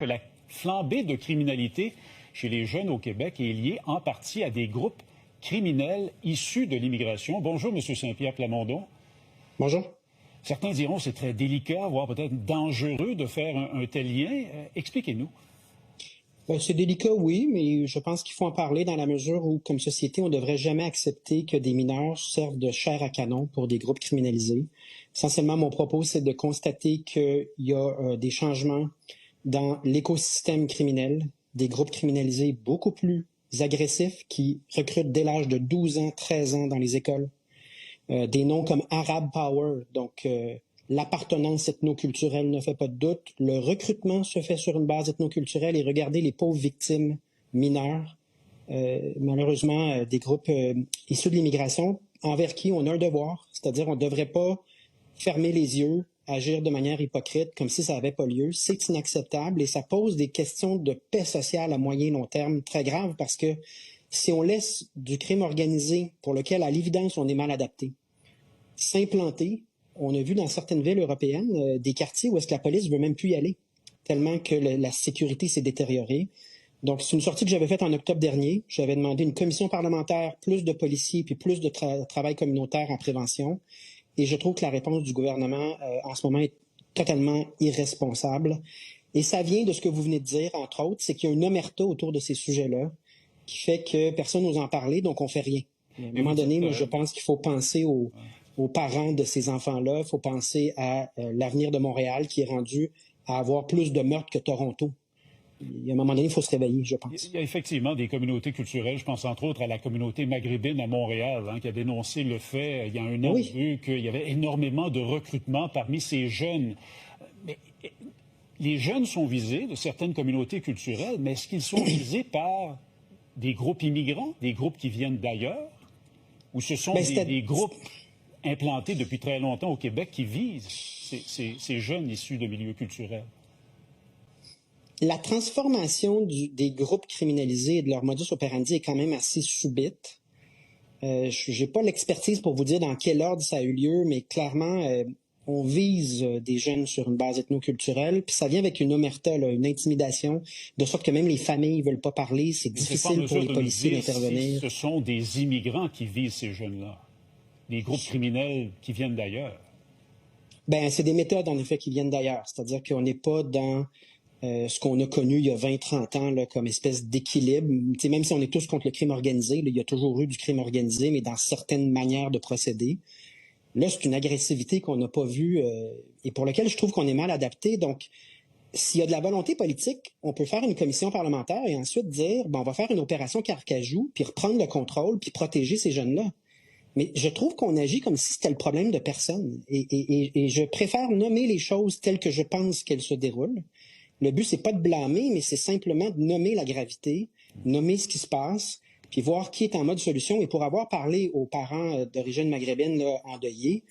Que la flambée de criminalité chez les jeunes au Québec est liée en partie à des groupes criminels issus de l'immigration. Bonjour, M. Saint-Pierre Plamondon. Bonjour. Certains diront que c'est très délicat, voire peut-être dangereux de faire un tel lien. Expliquez-nous. C'est délicat, oui, mais je pense qu'il faut en parler dans la mesure où, comme société, on ne devrait jamais accepter que des mineurs servent de chair à canon pour des groupes criminalisés. Essentiellement, mon propos, c'est de constater qu'il y a des changements dans l'écosystème criminel, des groupes criminalisés beaucoup plus agressifs qui recrutent dès l'âge de 12 ans, 13 ans dans les écoles. Des noms comme Arab Power, donc l'appartenance ethnoculturelle ne fait pas de doute. Le recrutement se fait sur une base ethnoculturelle et regardez les pauvres victimes mineures, malheureusement des groupes issus de l'immigration, envers qui on a un devoir, c'est-à-dire on ne devrait pas fermer les yeux, agir de manière hypocrite, comme si ça n'avait pas lieu. C'est inacceptable et ça pose des questions de paix sociale à moyen et long terme très graves parce que si on laisse du crime organisé, pour lequel à l'évidence on est mal adapté, s'implanter, on a vu dans certaines villes européennes des quartiers où est-ce que la police ne veut même plus y aller, tellement que la sécurité s'est détériorée. Donc, c'est une sortie que j'avais faite en octobre dernier. J'avais demandé une commission parlementaire, plus de policiers, puis plus de travail communautaire en prévention. Et je trouve que la réponse du gouvernement en ce moment est totalement irresponsable. Et ça vient de ce que vous venez de dire, entre autres, c'est qu'il y a une omerta autour de ces sujets-là qui fait que personne n'ose en parler, donc on fait rien. À un moment donné, moi, je pense qu'il faut penser aux parents de ces enfants-là. Il faut penser à l'avenir de Montréal qui est rendu à avoir plus de meurtres que Toronto. À un moment donné, il faut se réveiller, je pense. Il y a effectivement des communautés culturelles. Je pense entre autres à la communauté maghrébine à Montréal, qui a dénoncé le fait, il y a un an, qu'il y avait énormément de recrutement parmi ces jeunes. Mais les jeunes sont visés de certaines communautés culturelles, mais est-ce qu'ils sont visés par des groupes immigrants, des groupes qui viennent d'ailleurs? Ou ce sont des groupes implantés depuis très longtemps au Québec qui visent ces jeunes issus de milieux culturels? La transformation des groupes criminalisés et de leur modus operandi est quand même assez subite. Je n'ai pas l'expertise pour vous dire dans quel ordre ça a eu lieu, mais clairement, on vise des jeunes sur une base ethnoculturelle, puis ça vient avec une omerta, là, une intimidation, de sorte que même les familles ne veulent pas parler, c'est difficile pour les policiers d'intervenir. Si ce sont des immigrants qui visent ces jeunes-là, des groupes criminels qui viennent d'ailleurs. Ben, c'est des méthodes, en effet, qui viennent d'ailleurs. C'est-à-dire qu'on n'est pas dans ce qu'on a connu il y a 20-30 ans là, comme espèce d'équilibre. T'sais, même si on est tous contre le crime organisé, là, il y a toujours eu du crime organisé, mais dans certaines manières de procéder. Là, c'est une agressivité qu'on n'a pas vue et pour laquelle je trouve qu'on est mal adapté. Donc, s'il y a de la volonté politique, on peut faire une commission parlementaire et ensuite dire, on va faire une opération Carcajou, puis reprendre le contrôle, puis protéger ces jeunes-là. Mais je trouve qu'on agit comme si c'était le problème de personne. Et je préfère nommer les choses telles que je pense qu'elles se déroulent. Le but, c'est pas de blâmer, mais c'est simplement de nommer la gravité, nommer ce qui se passe, puis voir qui est en mode solution. Et pour avoir parlé aux parents d'origine maghrébine là, endeuillés,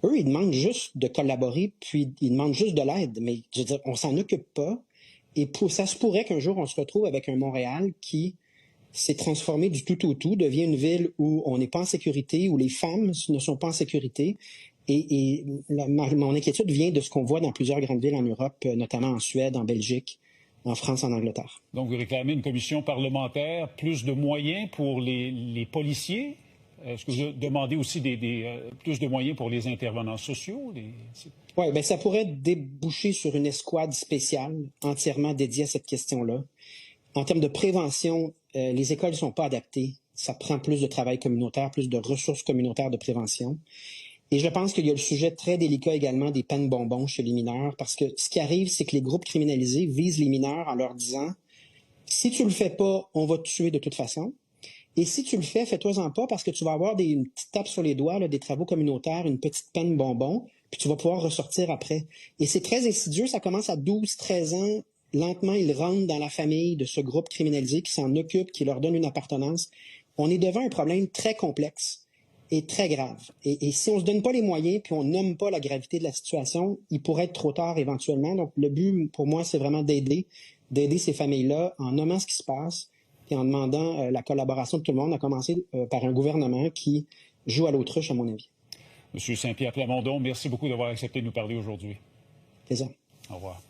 eux, ils demandent juste de collaborer, puis ils demandent juste de l'aide. Mais je veux dire, on s'en occupe pas. Et ça se pourrait qu'un jour, on se retrouve avec un Montréal qui s'est transformé du tout au tout, devient une ville où on n'est pas en sécurité, où les femmes ne sont pas en sécurité. Et mon inquiétude vient de ce qu'on voit dans plusieurs grandes villes en Europe, notamment en Suède, en Belgique, en France, en Angleterre. Donc, vous réclamez une commission parlementaire, plus de moyens pour les policiers? Est-ce que vous demandez aussi plus de moyens pour les intervenants sociaux? Oui, bien, ça pourrait déboucher sur une escouade spéciale entièrement dédiée à cette question-là. En termes de prévention, les écoles ne sont pas adaptées. Ça prend plus de travail communautaire, plus de ressources communautaires de prévention. Et je pense qu'il y a le sujet très délicat également des peines bonbons chez les mineurs, parce que ce qui arrive, c'est que les groupes criminalisés visent les mineurs en leur disant « Si tu le fais pas, on va te tuer de toute façon. Et si tu le fais, fais-toi-en pas parce que tu vas avoir une petite tape sur les doigts, là, des travaux communautaires, une petite peine bonbon, puis tu vas pouvoir ressortir après. » Et c'est très insidieux, ça commence à 12, 13 ans. Lentement, ils rentrent dans la famille de ce groupe criminalisé qui s'en occupe, qui leur donne une appartenance. On est devant un problème très complexe et très grave. Et si on se donne pas les moyens puis on nomme pas la gravité de la situation, il pourrait être trop tard éventuellement. Donc, le but, pour moi, c'est vraiment d'aider ces familles-là en nommant ce qui se passe et en demandant la collaboration de tout le monde, à commencer par un gouvernement qui joue à l'autruche, à mon avis. Monsieur Saint-Pierre Plamondon, merci beaucoup d'avoir accepté de nous parler aujourd'hui. Plaisir. Au revoir.